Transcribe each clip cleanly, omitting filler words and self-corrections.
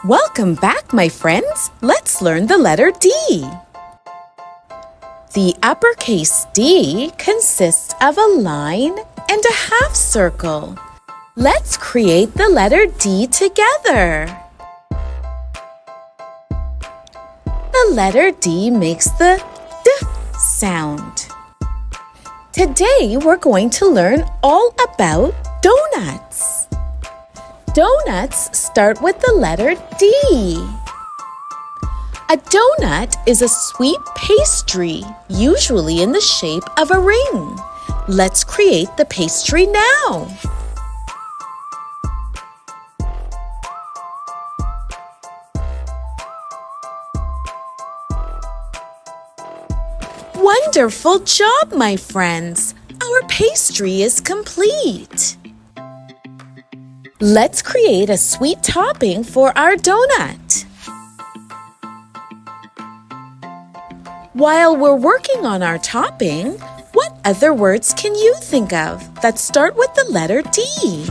Welcome back, my friends. Let's learn the letter D. The uppercase D consists of a line and a half circle. Let's create the letter D together. The letter D makes the D sound. Today, we're going to learn all about donuts. Donuts start with the letter D. A donut is a sweet pastry, usually in the shape of a ring. Let's create the pastry now. Wonderful job, my friends! Our pastry is complete. Let's create a sweet topping for our donut. While we're working on our topping, what other words can you think of that start with the letter D?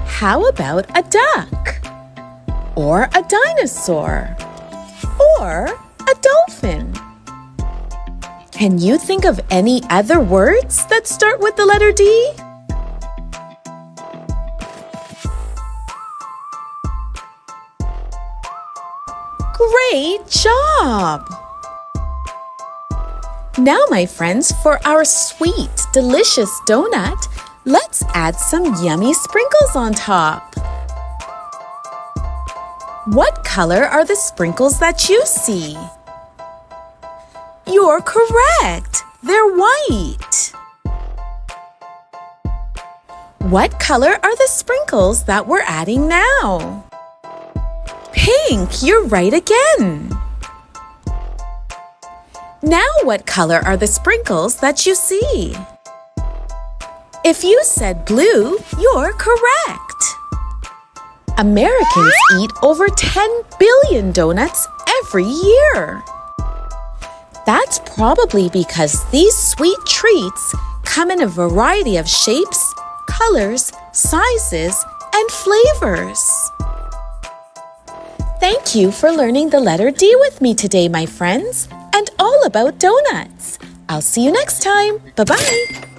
How about a duck? Or a dinosaur? Or a dolphin? Can you think of any other words that start with the letter D? Great job! Now, my friends, for our sweet, delicious donut, let's add some yummy sprinkles on top. What color are the sprinkles that you see? You're correct! They're white. What color are the sprinkles that we're adding now? Pink! You're right again. Now what color are the sprinkles that you see? If you said blue, you're correct. Americans eat over 10 billion donuts every year. That's probably because these sweet treats come in a variety of shapes, colors, sizes, and flavors. Thank you for learning the letter D with me today, my friends, and all about donuts. I'll see you next time. Bye-bye.